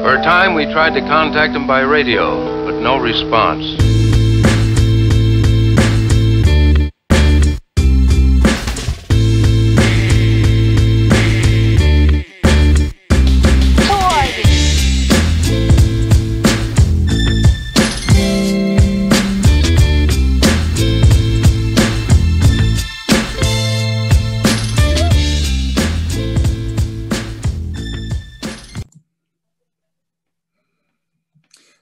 For a time, we tried to contact him by radio, but no response.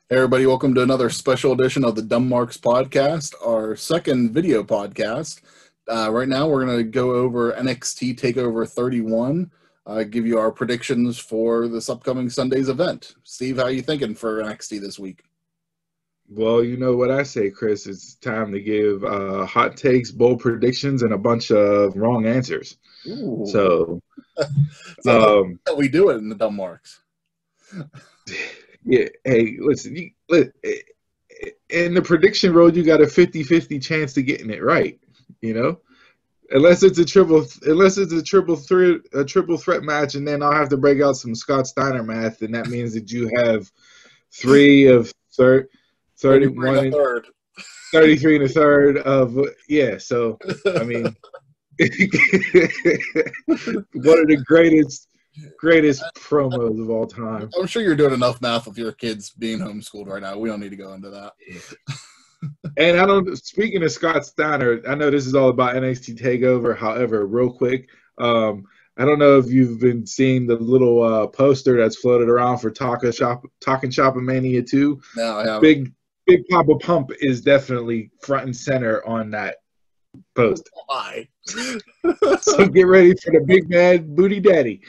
Hey everybody, welcome to another special edition of the Dumb Marks podcast, our second video podcast. Right now we're going to go over NXT TAKEOVER 31, give you our predictions for this upcoming Sunday's event. Steve, how are you thinking for NXT this week? Well, you know what I say, Chris. It's time to give hot takes, bold predictions, and a bunch of wrong answers. Ooh. So how we do it in the Dumb Marks. Yeah, hey, listen, in the prediction road, you got a 50-50 chance to getting it right, you know? Unless it's a triple threat match, and then I'll have to break out some Scott Steiner math, and that means that you have 33 and a third of, yeah, so, I mean, one of the greatest promos of all time. I'm sure you're doing enough math with your kids being homeschooled right now. We don't need to go into that. And speaking of Scott Steiner, I know this is all about NXT TakeOver. However, real quick, I don't know if you've been seeing the little poster that's floated around for Talking Shop Mania 2. No, I haven't. Big Papa Pump is definitely front and center on that post. Why? So get ready for the big bad booty daddy.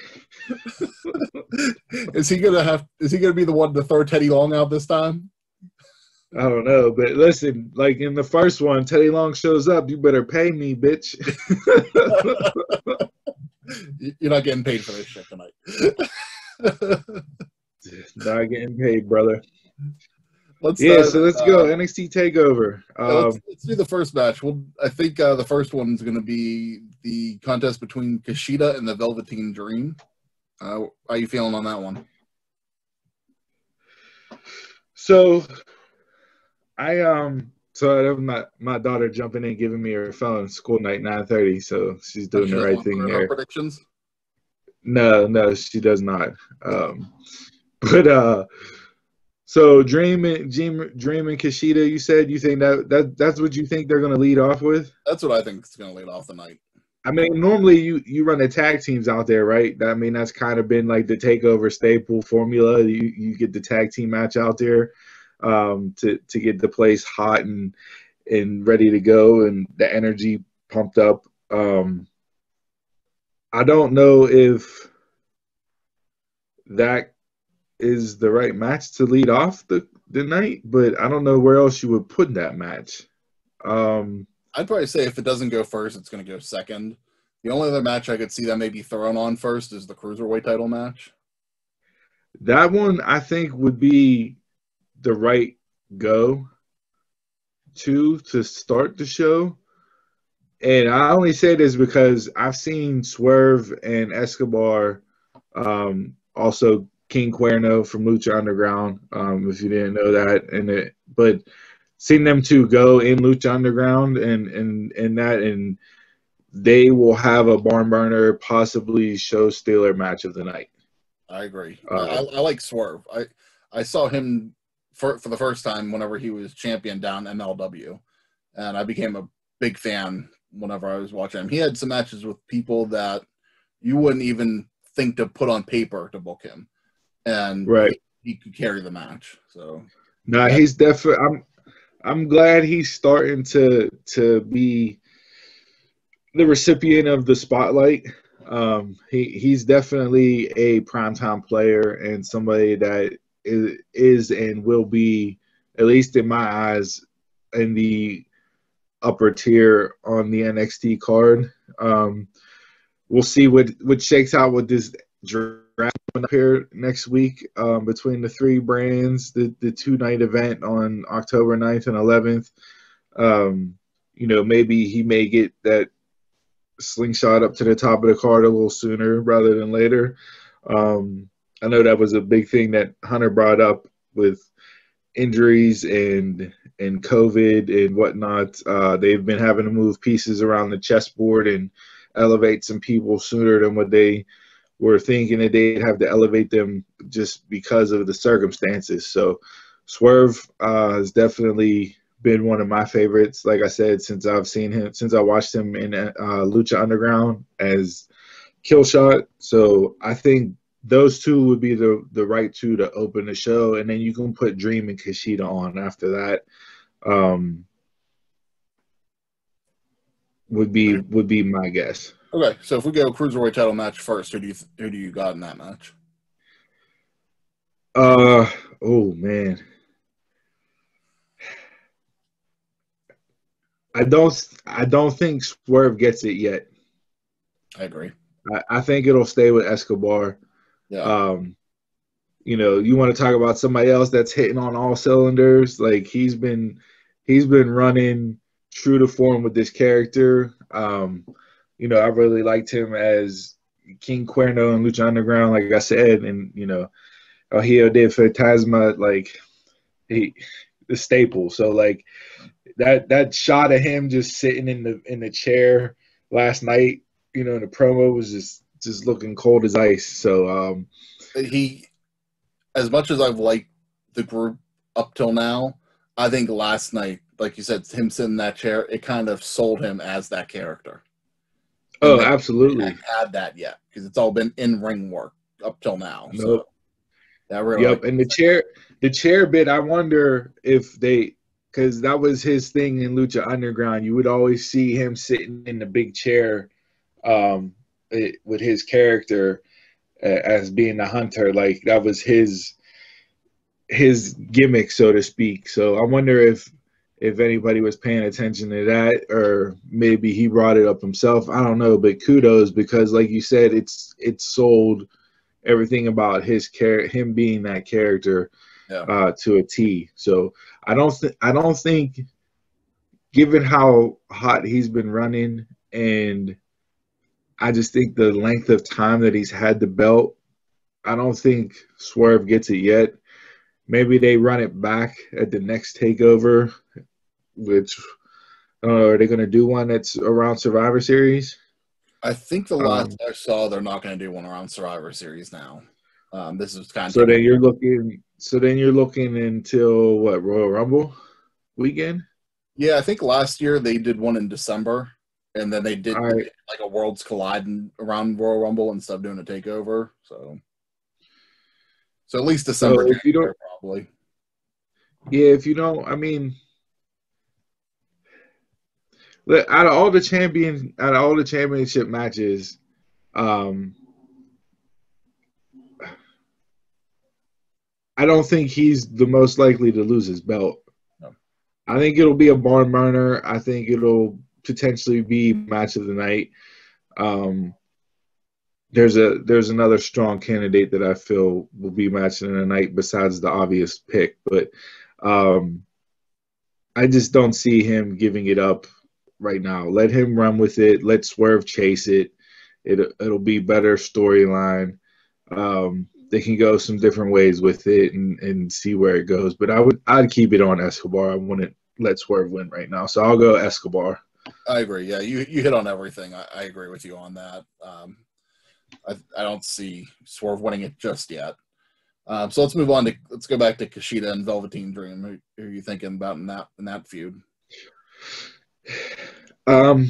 Is he gonna be the one to throw Teddy Long out this time? I don't know, but listen, like in the first one, Teddy Long shows up, you better pay me, bitch. You're not getting paid for this shit tonight. Not getting paid, brother. So let's go NXT TakeOver. Let's do the first match. I think the first one is going to be the contest between Kushida and the Velveteen Dream. How are you feeling on that one? So my daughter jumping in, giving me her phone. School night 9:30, so she's doing the right thing there. Predictions? No, she does not. So Dream and Kushida, you said you think that's what you think they're going to lead off with? That's what I think is going to lead off the night. I mean, normally you run the tag teams out there, right? I mean, that's kind of been like the TakeOver staple formula. You get the tag team match out there to get the place hot and ready to go and the energy pumped up. I don't know if that is the right match to lead off the night, but I don't know where else you would put that match. I'd probably say if it doesn't go first, it's going to go second. The only other match I could see that may be thrown on first is the Cruiserweight title match. That one, I think, would be the right go to start the show. And I only say this because I've seen Swerve and Escobar, also King Cuerno from Lucha Underground, if you didn't know that, but seeing them two go in Lucha Underground and they will have a barn burner, possibly show stealer match of the night. I agree. I like Swerve. I saw him for the first time whenever he was champion down MLW, and I became a big fan whenever I was watching him. He had some matches with people that you wouldn't even think to put on paper to book him. And right, he could carry the match. So no, he's definitely. I'm glad he's starting to be the recipient of the spotlight. He's definitely a primetime player and somebody that is and will be, at least in my eyes, in the upper tier on the NXT card. We'll see what shakes out with this draft up here next week between the three brands, the 2-night event on October 9th and 11th. Maybe he may get that slingshot up to the top of the card a little sooner rather than later. I know that was a big thing that Hunter brought up with injuries and COVID and whatnot. They've been having to move pieces around the chessboard and elevate some people sooner than what they were thinking that they'd have to elevate them just because of the circumstances. So Swerve has definitely been one of my favorites. Like I said, since I watched him in Lucha Underground as Killshot. So I think those two would be the right two to open the show, and then you can put Dream and Kushida on after that. Would be my guess. Okay, so if we go cruiserweight title match first, who do you got in that match? Oh man, I don't think Swerve gets it yet. I agree. I think it'll stay with Escobar. Yeah. You want to talk about somebody else that's hitting on all cylinders? Like he's been running true to form with this character. I really liked him as King Cuerno in Lucha Underground, like I said, and Hijo de Fantasma, like the staple. So like that shot of him just sitting in the chair last night, in the promo was just looking cold as ice. So he, as much as I've liked the group up till now, I think last night, like you said, him sitting in that chair, it kind of sold him as that character. Oh, absolutely. Haven't had that yet because it's all been in-ring work up till now. Nope. So that really. Yep, and the chair bit. I wonder if because that was his thing in Lucha Underground. You would always see him sitting in the big chair, with his character as being the hunter. Like that was his gimmick, so to speak. So I wonder if anybody was paying attention to that, or maybe he brought it up himself. I don't know, but kudos, because like you said, it's sold everything about him being that character to a T. So I don't think, given how hot he's been running, and I just think the length of time that he's had the belt, I don't think Swerve gets it yet. Maybe they run it back at the next takeover, which I don't know, are they going to do one that's around Survivor Series? I think the last I saw, they're not going to do one around Survivor Series now. This is kind of so then you're looking until what, Royal Rumble weekend? Yeah, I think last year they did one in December, and then they did like a Worlds Collide around Royal Rumble instead of doing a takeover. So at least December, if you don't, probably. Yeah, if you don't, I mean, out of all the championship matches, I don't think he's the most likely to lose his belt. No. I think it'll be a barn burner. I think it'll potentially be match of the night. There's another strong candidate that I feel will be matching in the night besides the obvious pick, but I just don't see him giving it up right now. Let him run with it. Let Swerve chase it. It'll be better storyline. They can go some different ways with it and see where it goes. But I'd keep it on Escobar. I wouldn't let Swerve win right now. So I'll go Escobar. I agree. Yeah, you hit on everything. I agree with you on that. I don't see Swerve winning it just yet. So let's move on let's go back to Kushida and Velveteen Dream. Who are you thinking about in that feud? To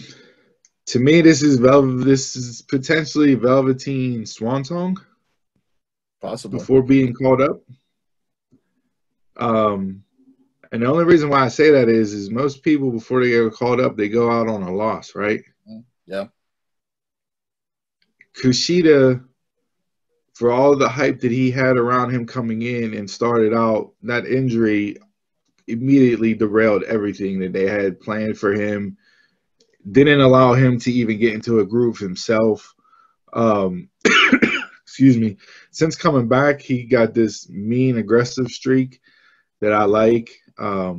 me, this is potentially Velveteen Swan Song. Possibly. Before being called up. And the only reason why I say that is most people, before they get called up, they go out on a loss, right? Yeah. Kushida, for all the hype that he had around him coming in and started out, that injury immediately derailed everything that they had planned for him. Didn't allow him to even get into a groove himself. Excuse me. Since coming back, he got this mean, aggressive streak that I like. I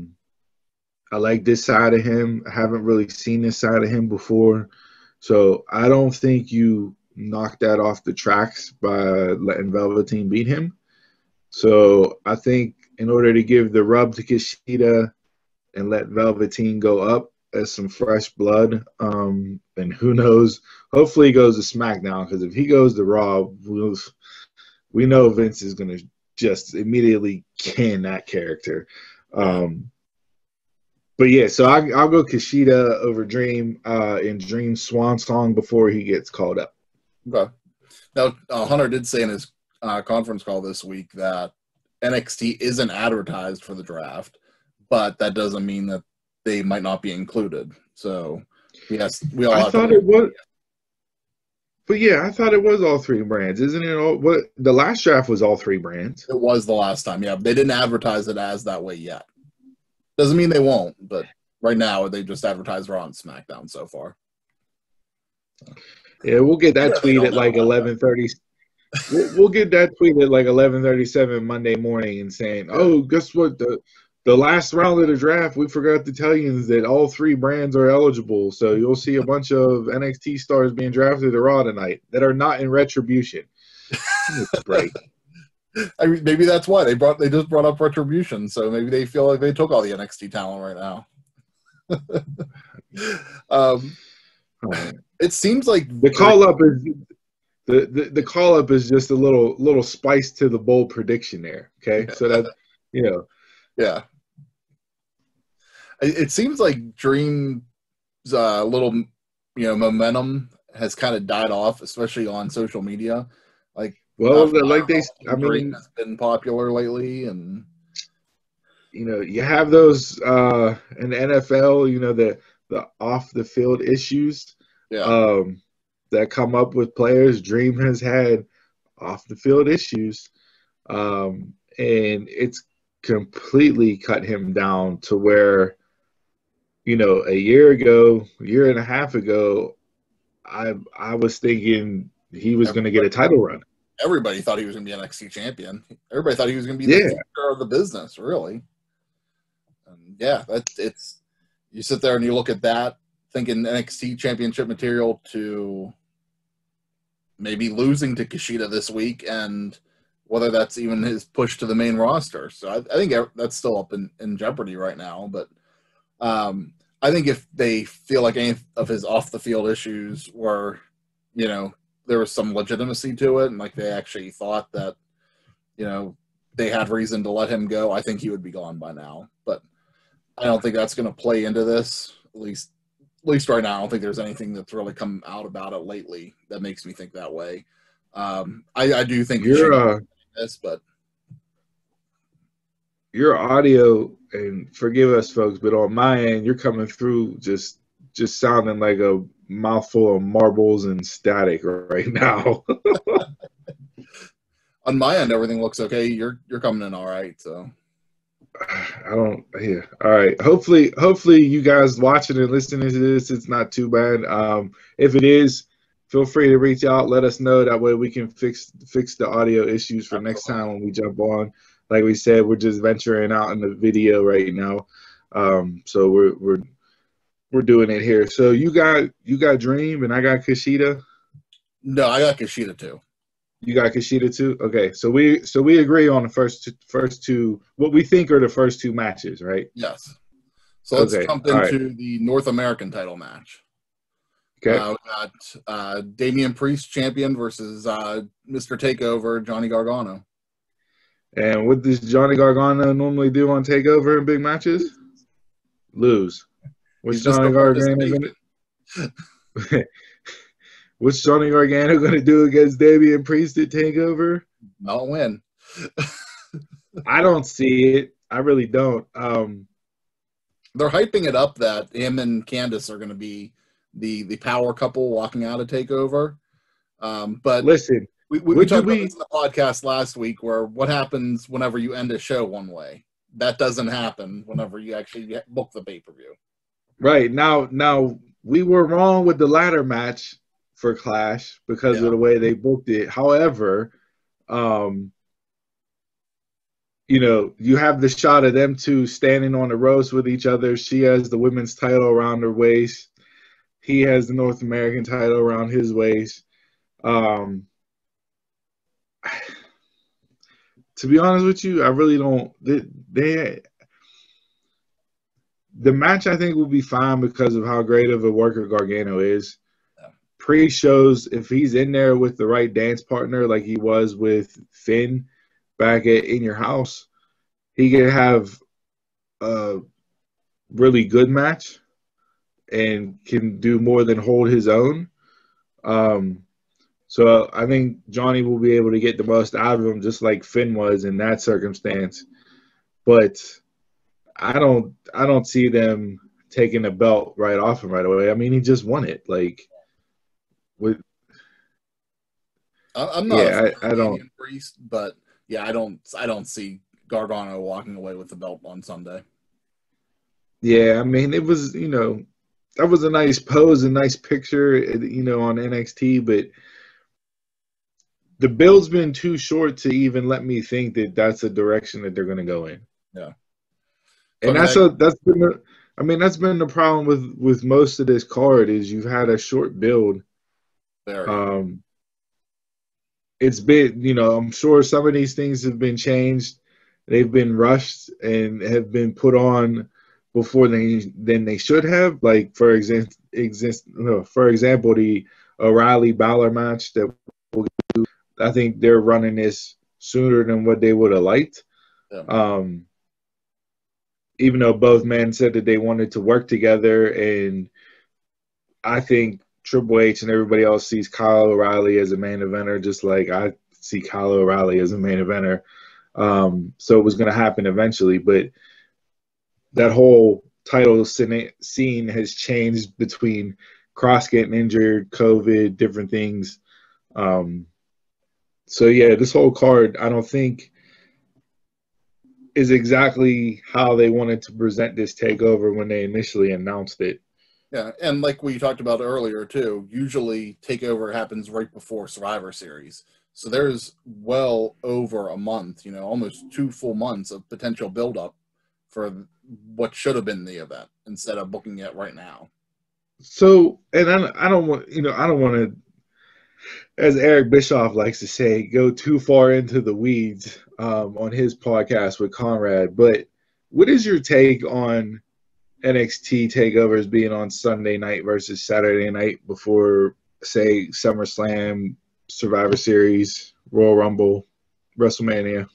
like this side of him. I haven't really seen this side of him before. So I don't think you knock that off the tracks by letting Velveteen beat him. So I think in order to give the rub to Kushida and let Velveteen go up as some fresh blood, and who knows, hopefully he goes to SmackDown, because if he goes to Raw, we know Vince is going to just immediately can that character. But yeah, so I'll go Kushida over Dream in Dream's swan song before he gets called up. Okay. Now, Hunter did say in his conference call this week that NXT isn't advertised for the draft, but that doesn't mean that they might not be included. So, yes, we all. I thought it was. But yeah, I thought it was all three brands. Isn't it all? What the last draft was all three brands. It was the last time. Yeah, they didn't advertise it as that way yet. Doesn't mean they won't, but right now they just advertise Raw and SmackDown so far. Yeah, we'll get that tweet at like 11:30. We'll get that tweet at like 11:37 Monday morning and saying, "Oh, guess what? The last round of the draft, we forgot to tell you that all three brands are eligible. So you'll see a bunch of NXT stars being drafted to Raw tonight that are not in Retribution." Right. I mean, maybe that's why they just brought up Retribution, so maybe they feel like they took all the NXT talent right now. It seems like the call up is the call up is just a little spice to the bold prediction there. Okay, so that yeah. It seems like Dream's little momentum has kind of died off, especially on social media. Dream has been popular lately, and you have those in the NFL, the off the field issues that come up with players. Dream has had off the field issues, and it's completely cut him down to where a year and a half ago, I was thinking he was going to get a title run. Everybody thought he was going to be NXT champion. Everybody thought he was going to be the future of the business, really. And it's you sit there and you look at that, thinking NXT championship material, to maybe losing to Kushida this week, and whether that's even his push to the main roster. So I think that's still up in jeopardy right now. But I think if they feel like any of his off the field issues were, there was some legitimacy to it, and like they actually thought that, they had reason to let him go, I think he would be gone by now. But I don't think that's going to play into this. At least right now, I don't think there's anything that's really come out about it lately that makes me think that way. I do think but your audio, and forgive us folks, but on my end, you're coming through just sounding like a mouthful of marbles and static right now. On my end, everything looks okay. You're coming in all right, so all right. Hopefully you guys watching and listening to this, it's not too bad. If it is, feel free to reach out, let us know. That way we can fix the audio issues for next time when we jump on. Like we said, we're just venturing out in the video right now. So we're doing it here. So you got Dream and I got Kushida? No, I got Kushida too. You got Kushida too? Okay. So we agree on the first two, what we think are the first two matches, right? Yes. So let's jump into the North American title match. Okay. We got Damian Priest champion versus Mr. Takeover, Johnny Gargano. And what does Johnny Gargano normally do on Takeover in big matches? Lose. What's Johnny Gargano going to do against Damian Priest at Takeover? Not win. I don't see it. I really don't. They're hyping it up that him and Candice are going to be the power couple walking out of Takeover. But listen, we talked about this in the podcast last week, where what happens whenever you end a show one way? That doesn't happen whenever you actually book the pay-per-view. Right. Now we were wrong with the ladder match for Clash because of the way they booked it. However, you have the shot of them two standing on the ropes with each other. She has the women's title around her waist. He has the North American title around his waist. Um, to be honest with you, I really don't. The match I think will be fine because of how great of a worker Gargano is. Yeah. Pre-shows, if he's in there with the right dance partner, like he was with Finn back at In Your House, he could have a really good match and can do more than hold his own. So I think Johnny will be able to get the most out of him, just like Finn was in that circumstance. But I don't see them taking the belt right off him right away. I mean, he just won it. Like, with I'm not a yeah, fan I of don't. Damian Priest, but yeah, I don't see Gargano walking away with the belt on Sunday. Yeah, I mean, it was that was a nice pose, a nice picture, on NXT, but the build's been too short to even let me think that that's the direction that they're going to go in. Yeah, And that's been the problem with most of this card is you've had a short build. very. It's been, I'm sure some of these things have been changed. They've been rushed and have been put on before than they should have. Like for example, the O'Reilly Balor match that I think they're running this sooner than what they would have liked. Yeah. Even though both men said that they wanted to work together, and I think Triple H and everybody else sees Kyle O'Reilly as a main eventer, just like I see Kyle O'Reilly as a main eventer. So it was going to happen eventually, but that whole title scene has changed between Cross getting injured, COVID, different things. So yeah, this whole card, I don't think is exactly how they wanted to present this takeover when they initially announced it. Yeah, and like we talked about earlier too, usually takeover happens right before Survivor Series. So there's well over a month, almost 2 full months of potential buildup for what should have been the event instead of booking it right now. So, and I don't want, I don't want to, as Eric Bischoff likes to say, go too far into the weeds on his podcast with Conrad. But what is your take on NXT takeovers being on Sunday night versus Saturday night before, say, SummerSlam, Survivor Series, Royal Rumble, WrestleMania?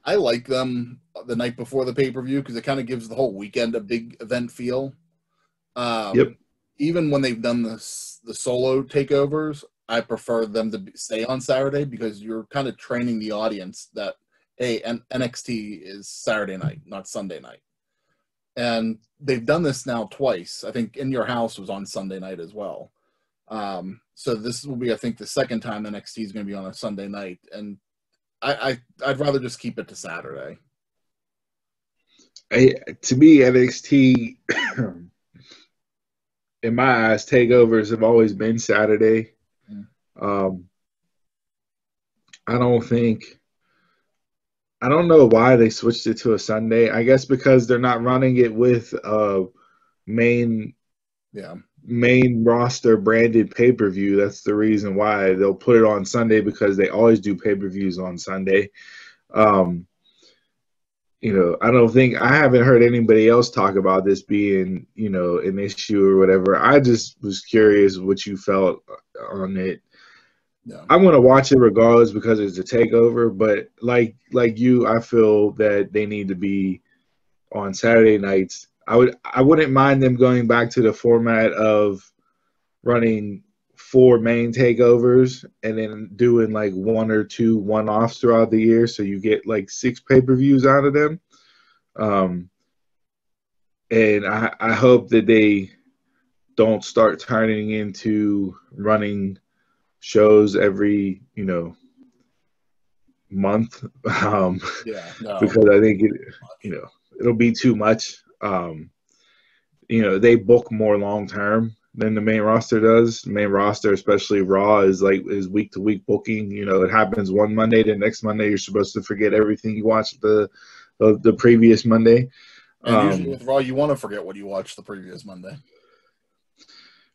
I like them the night before the pay-per-view because it kind of gives the whole weekend a big event feel. Yep. Even when they've done the solo takeovers, I prefer them to stay on Saturday because you're kind of training the audience that, hey, NXT is Saturday night, not Sunday night. And they've done this now twice. I think In Your House was on Sunday night as well. So this will be, I think, the second time NXT is going to be on a Sunday night. And I'd rather just keep it to Saturday. To me, NXT, in my eyes, takeovers have always been Saturday. I don't know why they switched it to a Sunday. I guess because they're not running it with a main roster branded pay-per-view. That's the reason why they'll put it on Sunday, because they always do pay-per-views on Sunday. I haven't heard anybody else talk about this being, an issue or whatever. I just was curious what you felt on it. Yeah. I'm going to watch it regardless because it's a takeover, but like you, I feel that they need to be on Saturday nights. I wouldn't mind them going back to the format of running 4 main takeovers and then doing like 1 or 2 one-offs throughout the year, so you get like 6 pay-per-views out of them. And I hope that they don't start turning into running shows every month, because I think it'll be too much. They book more long term than the main roster does. The main roster, especially Raw, is week to week booking. It happens one Monday, the next Monday you're supposed to forget everything you watched the previous Monday. And usually with Raw, you want to forget what you watched the previous Monday.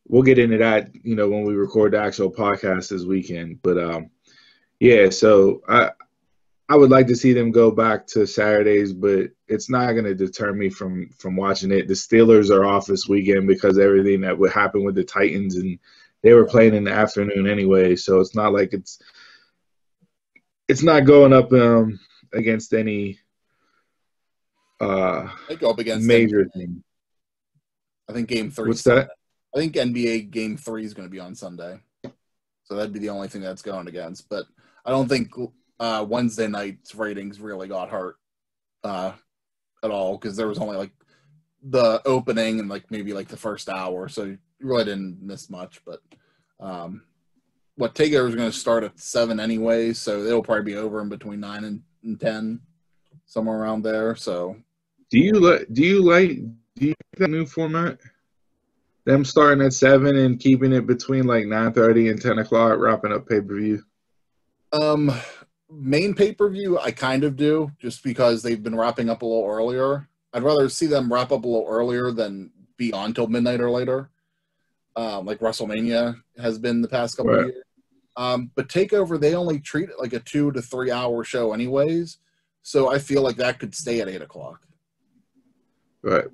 we'll get into that, when we record the actual podcast this weekend. But yeah, so I would like to see them go back to Saturdays, but it's not going to deter me from watching it. The Steelers are off this weekend because everything that would happen with the Titans, and they were playing in the afternoon anyway, so it's not like it's not going up against any They go up against major NBA. thing. I think Game 3. What's that? I think NBA Game 3 is going to be on Sunday, so that'd be the only thing that's going against. But I don't think Wednesday night's ratings really got hurt at all, because there was only like the opening and like maybe like the first hour, so you really didn't miss much. But TakeOver is going to start at 7 anyway, so it'll probably be over in between 9 and 10, somewhere around there. So do you like that new format? Them starting at 7 and keeping it between like 9:30 and 10 o'clock, wrapping up pay-per-view? Main pay-per-view, I kind of do, just because they've been wrapping up a little earlier. I'd rather see them wrap up a little earlier than be on till midnight or later, like WrestleMania has been the past couple of years. But TakeOver, they only treat it like a 2 to 3 hour show anyways, so I feel like that could stay at 8 o'clock. Right.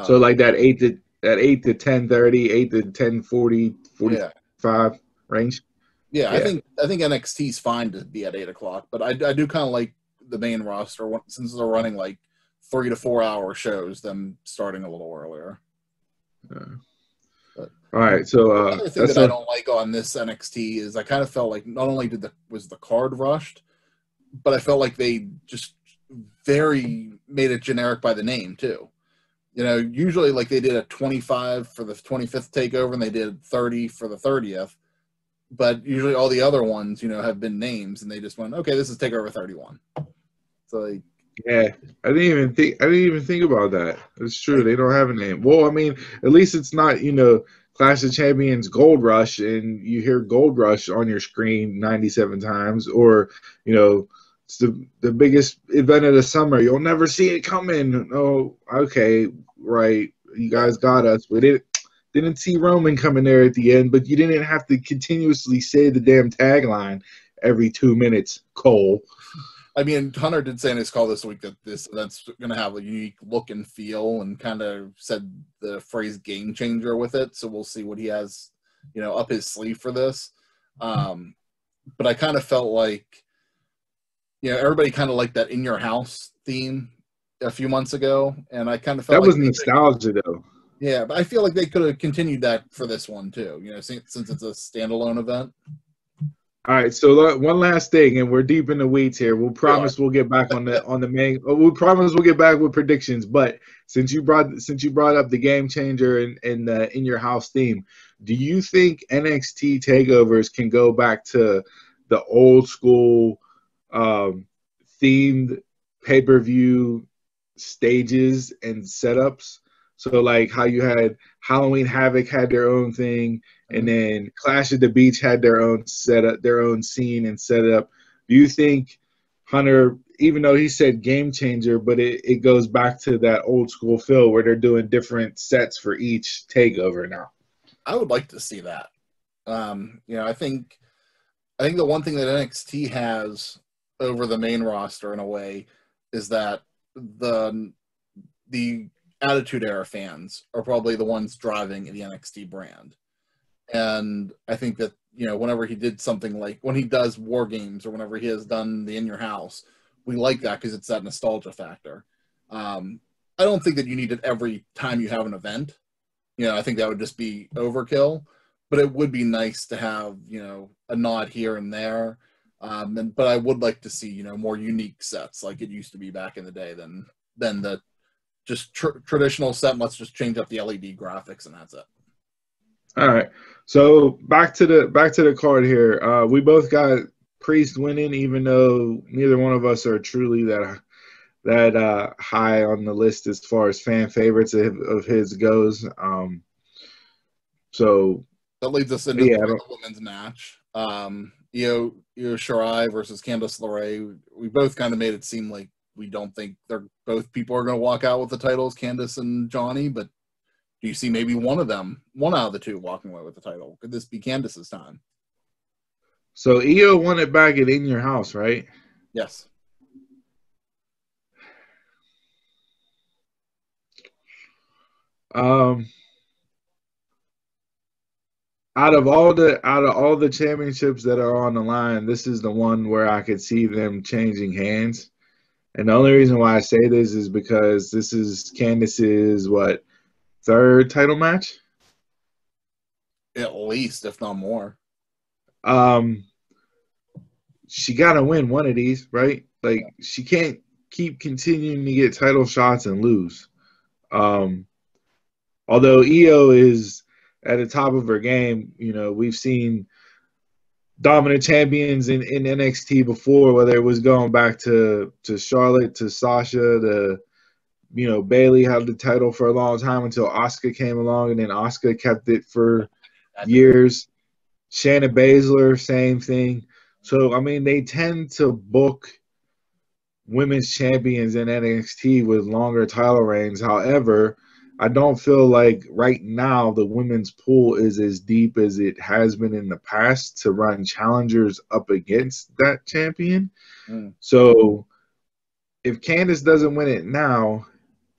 So like that 8 to 10:30, 8 to 10:40, 45 range. Yeah, I think NXT's fine to be at 8 o'clock, but I do kind of like the main roster, since they're running like 3 to 4 hour shows, them starting a little earlier. All right, so another thing that I don't like on this NXT is I kind of felt like not only was the card rushed, but I felt like they just made it generic by the name too. Usually like they did a 25 for the 25th takeover and they did 30 for the 30th, but usually all the other ones, have been names, and they just went, okay, this is takeover 31. So like, yeah, I didn't even think about that. It's true, they don't have a name. Well, I mean, at least it's not Clash of Champions Gold Rush, and you hear Gold Rush on your screen 97 times, or it's the biggest event of the summer. You'll never see it coming. Oh, okay, right. You guys got us. We didn't see Roman coming there at the end, but you didn't have to continuously say the damn tagline every 2 minutes, Cole. I mean, Hunter did say in his call this week that this event's going to have a unique look and feel, and kind of said the phrase game changer with it. So we'll see what he has, up his sleeve for this. But I kind of felt like, everybody kind of liked that In Your House theme a few months ago. And I kind of felt that was nostalgia though. Yeah, but I feel like they could have continued that for this one too, since it's a standalone event. All right, so one last thing, and we're deep in the weeds here. We'll promise we'll get back on the main. We promise we'll get back with predictions. But since you brought up the game changer and the In Your House theme, do you think NXT takeovers can go back to the old school themed pay-per-view stages and setups? So like how you had Halloween Havoc had their own thing, and then Clash at the Beach had their own setup, their own scene and setup. Do you think Hunter, even though he said game changer, but it goes back to that old school feel where they're doing different sets for each takeover now? I would like to see that. I think the one thing that NXT has over the main roster in a way is that the Attitude Era fans are probably the ones driving the NXT brand. And I think that, whenever he did something like when he does War Games or whenever he has done the In Your House, we like that because it's that nostalgia factor. I don't think that you need it every time you have an event. I think that would just be overkill, but it would be nice to have, a nod here and there. But I would like to see, more unique sets like it used to be back in the day than the just traditional set. Let's just change up the LED graphics and that's it. All right. So back to the card here. We both got Priest winning, even though neither one of us are truly that high on the list as far as fan favorites of his goes. So that leads us into the women's match. Io Shirai versus Candice LeRae. We both kind of made it seem like we don't think both people are going to walk out with the titles, Candice and Johnny, but Do you see maybe one out of the two, walking away with the title? Could this be Candice's time? So Io won it back at In Your House, right? Yes. Out of all the championships that are on the line, this is the one where I could see them changing hands. And the only reason why I say this is because this is Candice's third title match? At least, if not more. She gotta win one of these, right? Like, she can't keep continuing to get title shots and lose. Although Io is at the top of her game, we've seen dominant champions in NXT before, whether it was going back to Charlotte, to Sasha, to Bayley had the title for a long time until Asuka came along, and then Asuka kept it for years. Shayna Baszler, same thing. So, I mean, they tend to book women's champions in NXT with longer title reigns. However, I don't feel like right now the women's pool is as deep as it has been in the past to run challengers up against that champion. So if Candice doesn't win it now,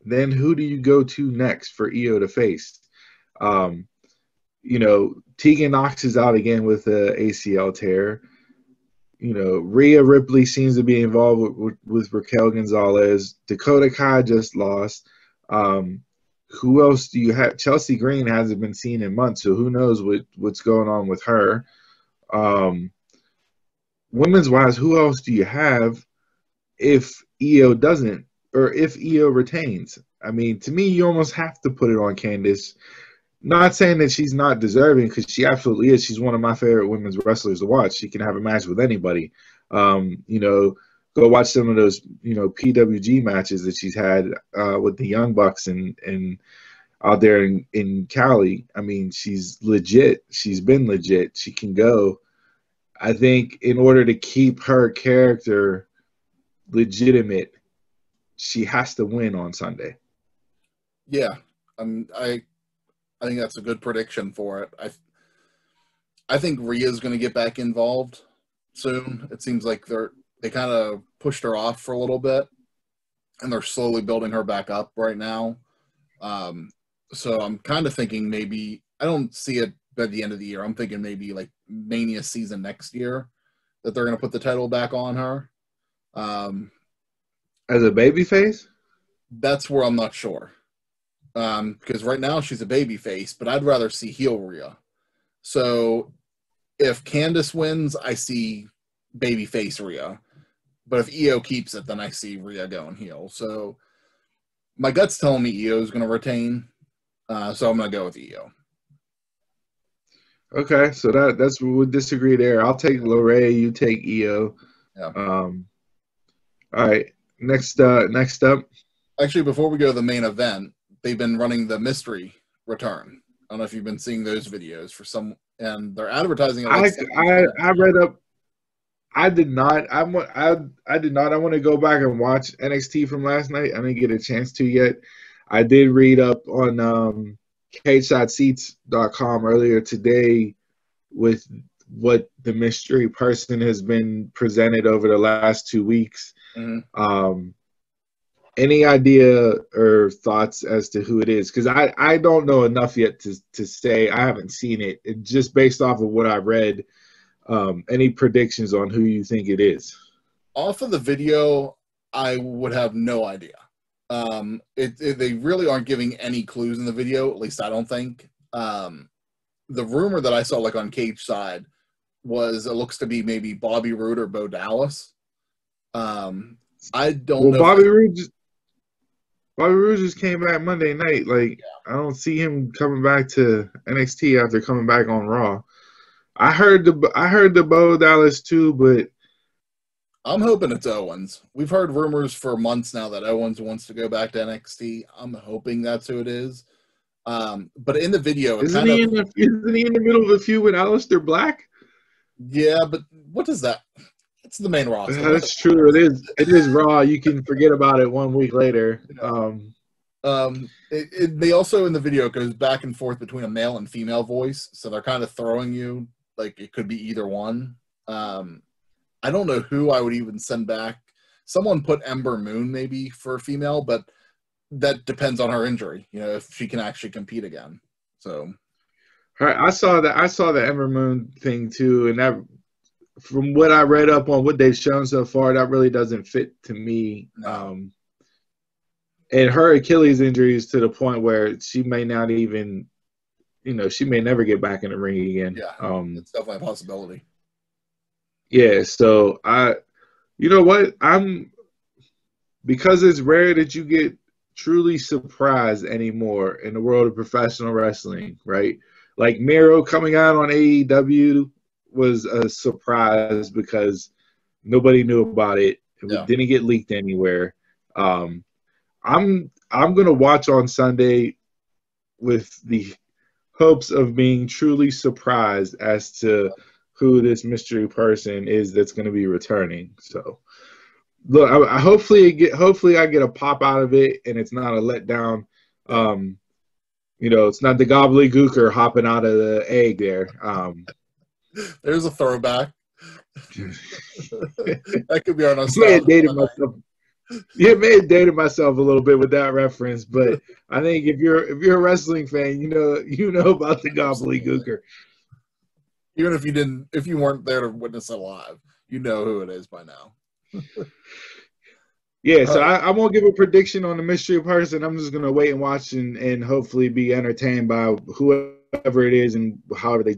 then who do you go to next for Io to face? Tegan Nox is out again with the ACL tear. Rhea Ripley seems to be involved with Raquel Gonzalez. Dakota Kai just lost. Who else do you have? Chelsea Green hasn't been seen in months, so who knows what's going on with her. Women's wise, who else do you have if Io doesn't, or if Io retains? I mean, to me, you almost have to put it on Candice. Not saying that she's not deserving, because she absolutely is. She's one of my favorite women's wrestlers to watch. She can have a match with anybody. Go watch some of those, PWG matches that she's had with the Young Bucks and out there in Cali. I mean, she's legit. She's been legit. She can go. I think in order to keep her character legitimate, she has to win on Sunday. Yeah, I think that's a good prediction for it. I think Rhea's going to get back involved soon. It seems like they kind of pushed her off for a little bit, and they're slowly building her back up right now. So I'm kind of thinking maybe, I don't see it by the end of the year. I'm thinking maybe like Mania season next year that they're going to put the title back on her. As a babyface? That's where I'm not sure. Because right now she's a babyface, but I'd rather see heel Rhea. So if Candice wins, I see babyface Rhea. But if Io keeps it, then I see Rhea going heel. So my gut's telling me Io is going to retain. So I'm going to go with Io. Okay, so that's we'll disagree there. I'll take Lorray, you take Io. Yeah. All right. Next up. Actually, before we go to the main event, they've been running the mystery return. I don't know if you've been seeing those videos and they're advertising it. Like I read up. I did not. I did not. I want to go back and watch NXT from last night. I didn't get a chance to yet. I did read up on CageSideSeats.com earlier today with what the mystery person has been presented over the last 2 weeks. Mm-hmm. Any idea or thoughts as to who it is? Because I don't know enough yet to say. I haven't seen it. Just based off of what I read, any predictions on who you think it is? Off of the video, I would have no idea. They really aren't giving any clues in the video, at least I don't think. The rumor that I saw like on Cage Side was it looks to be maybe Bobby Roode or Bo Dallas. I don't know. Bobby Roode just came back Monday night. Like, yeah. I don't see him coming back to NXT after coming back on Raw. I heard the Bo Dallas too, but I'm hoping it's Owens. We've heard rumors for months now that Owens wants to go back to NXT. I'm hoping that's who it is. But in the video, isn't he in the middle of a feud with Aleister Black? Yeah, but what does that? It's the main roster. That's true. It is Raw. You can forget about it 1 week later. They also in the video it goes back and forth between a male and female voice, so they're kind of throwing you like it could be either one. I don't know who I would even send back. Someone put Ember Moon maybe for a female, but that depends on her injury. You know, if she can actually compete again. So, I saw the Ember Moon thing too, and that from what I read up on what they've shown so far, that really doesn't fit to me. No. And her Achilles injury is to the point where she may not even, she may never get back in the ring again. Yeah, it's definitely a possibility. Yeah, so you know what? Because it's rare that you get truly surprised anymore in the world of professional wrestling, right? Like Miro coming out on AEW was a surprise because nobody knew about it. It didn't get leaked anywhere. I'm gonna watch on Sunday with the hopes of being truly surprised as to who this mystery person is that's going to be returning. So, look, hopefully I get a pop out of it, and it's not a letdown. It's not the gobbledygooker hopping out of the egg there. There's a throwback. That could be our nostalgia. Yeah, may have dated myself a little bit with that reference, but I think if you're a wrestling fan, you know about the gobbledygooker. Even if you weren't there to witness it live, you know who it is by now. Yeah, so I won't give a prediction on the mystery person. I'm just gonna wait and watch and hopefully be entertained by whoever it is and however they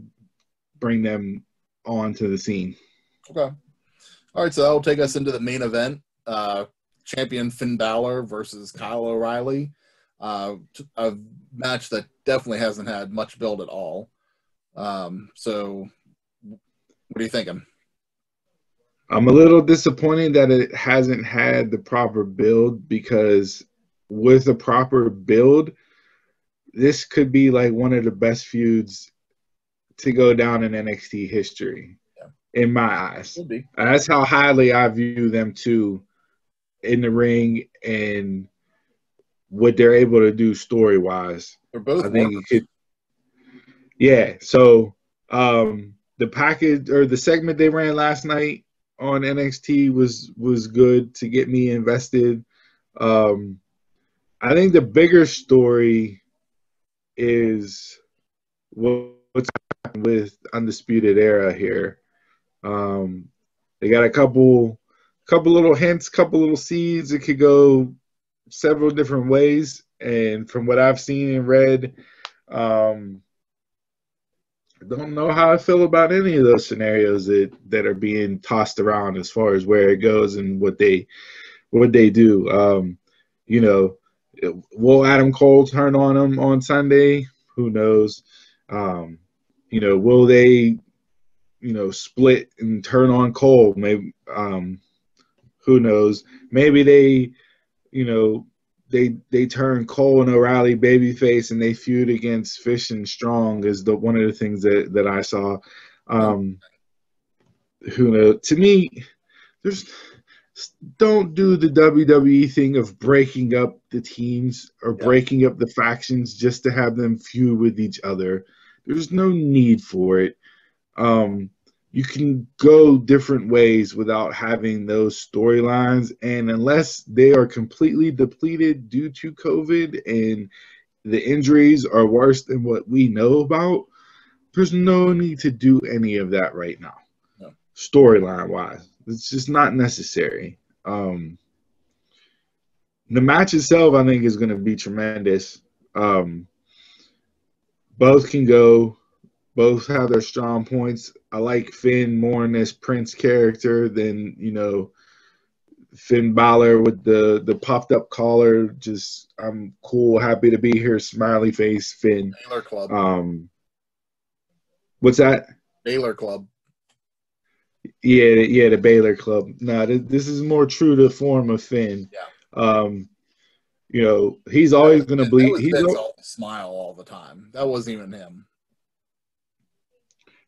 bring them onto the scene. Okay. All right, so that will take us into the main event. Champion Finn Balor versus Kyle O'Reilly. A match that definitely hasn't had much build at all. So what are you thinking? I'm a little disappointed that it hasn't had the proper build, because with a proper build, this could be like one of the best feuds to go down in NXT history, in my eyes. That's how highly I view them too in the ring and what they're able to do story-wise. They're both I think it could. Yeah, so the package or the segment they ran last night on NXT was good to get me invested. I think the bigger story is what's happening with Undisputed Era here. They got a couple little hints, couple little seeds. It could go several different ways, and from what I've seen and read, I don't know how I feel about any of those scenarios that are being tossed around as far as where it goes and what they do. Will Adam Cole turn on him on Sunday? Who knows? Will they, split and turn on Cole? Maybe. Who knows? Maybe they, they turn Cole and O'Reilly babyface and they feud against Fish and Strong is one of the things that I saw. Who knows? To me, don't do the WWE thing of breaking up the teams or breaking up the factions just to have them feud with each other. There's no need for it. You can go different ways without having those storylines. And unless they are completely depleted due to COVID and the injuries are worse than what we know about, there's no need to do any of that right now. No. Storyline-wise. It's just not necessary. The match itself, I think, is going to be tremendous. Both can go. Both have their strong points. I like Finn more in this Prince character than, Finn Balor with the puffed up collar. Just, I'm cool, happy to be here, smiley face Finn. Baylor Club. What's that? Baylor Club. Yeah, the Baylor Club. No, this is more true to the form of Finn. Yeah. He's always going to bleed. He's smile all the time. That wasn't even him.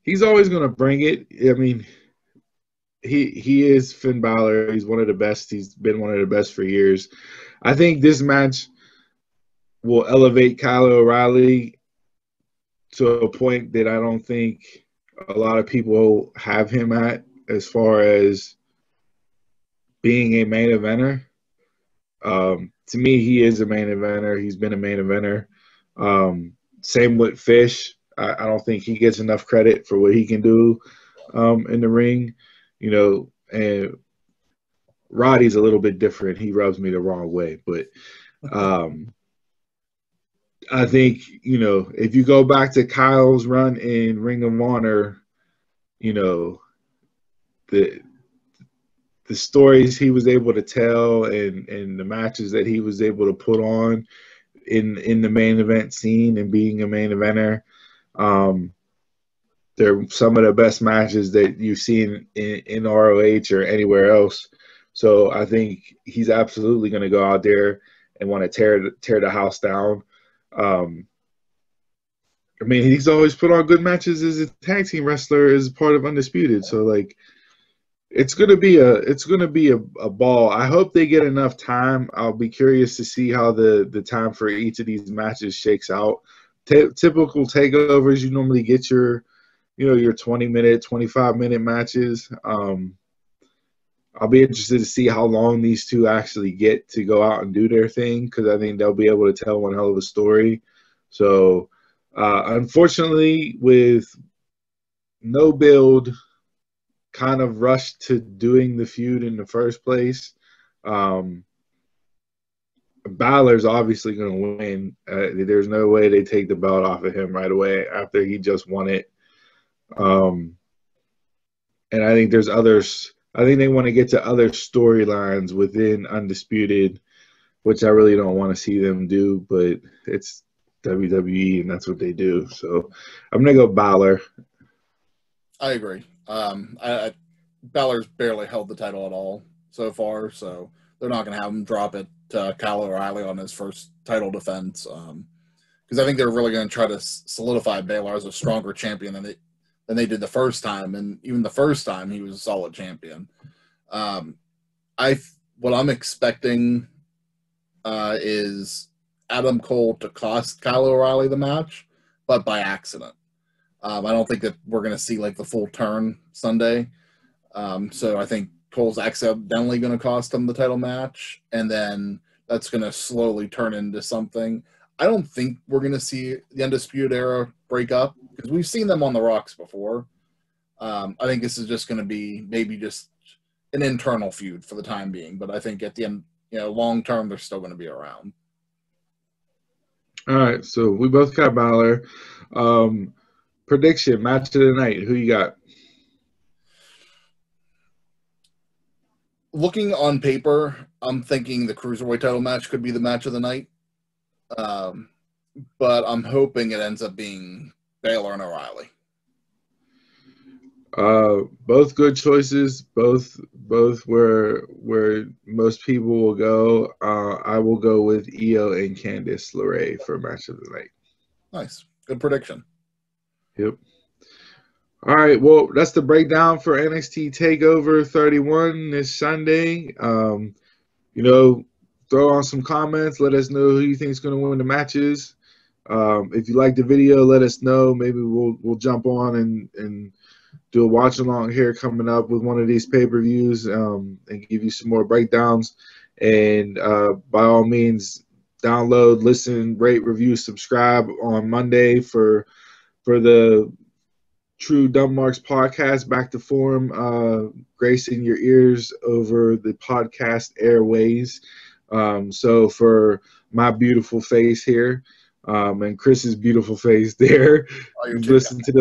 He's always going to bring it. I mean, he is Finn Balor. He's one of the best. He's been one of the best for years. I think this match will elevate Kyle O'Reilly to a point that I don't think a lot of people have him at, as far as being a main eventer. To me, he is a main eventer. He's been a main eventer. Same with Fish. I don't think he gets enough credit for what he can do in the ring. You know, and Roddy's a little bit different. He rubs me the wrong way. But I think, you know, if you go back to Kyle's run in Ring of Honor, you know, the stories he was able to tell and the matches that he was able to put on in the main event scene and being a main eventer, they're some of the best matches that you've seen in ROH or anywhere else. So I think he's absolutely going to go out there and want to tear the house down. I mean, he's always put on good matches as a tag team wrestler as part of Undisputed. So, like, it's gonna be a ball. I hope they get enough time. I'll be curious to see how the time for each of these matches shakes out. Typical takeovers, you normally get your 20-minute, 25-minute matches. I'll be interested to see how long these two actually get to go out and do their thing, because I think they'll be able to tell one hell of a story. So, unfortunately, with no build, kind of rushed to doing the feud in the first place, Balor's obviously going to win. There's no way they take the belt off of him right away after he just won it. And I think there's others. I think they want to get to other storylines within Undisputed, which I really don't want to see them do, but it's WWE and that's what they do. So I'm going to go Balor. I agree. Balor's barely held the title at all so far, so they're not going to have him drop it to Kyle O'Reilly on his first title defense, because I think they're really going to try to solidify Balor as a stronger champion than they did the first time, and even the first time he was a solid champion. What I'm expecting is Adam Cole to cost Kyle O'Reilly the match, but by accident. I don't think that we're going to see like the full turn Sunday. So I think Cole's accidentally going to cost him the title match, and then that's going to slowly turn into something. I don't think we're going to see the Undisputed Era break up, because we've seen them on the rocks before. I think this is just going to be maybe just an internal feud for the time being, but I think at the end, long term, they're still going to be around. All right, so we both got Balor. Prediction, match of the night. Who you got? Looking on paper, I'm thinking the Cruiserweight title match could be the match of the night. But I'm hoping it ends up being Balor and O'Reilly. Both good choices. Both where most people will go. I will go with Io and Candice LeRae for match of the night. Nice. Good prediction. Yep. All right. Well, that's the breakdown for NXT TakeOver 31 this Sunday. Throw on some comments. Let us know who you think is going to win the matches. If you like the video, let us know. Maybe we'll jump on and do a watch along here coming up with one of these pay-per-views and give you some more breakdowns. And by all means, download, listen, rate, review, subscribe on Monday for the True Dumb Marks podcast back to form, gracing your ears over the podcast airways. So for my beautiful face here, and Chris's beautiful face there, listen to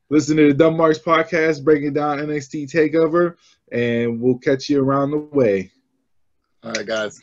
the Dumb Marks podcast, breaking down NXT TakeOver, and we'll catch you around the way. All right, guys.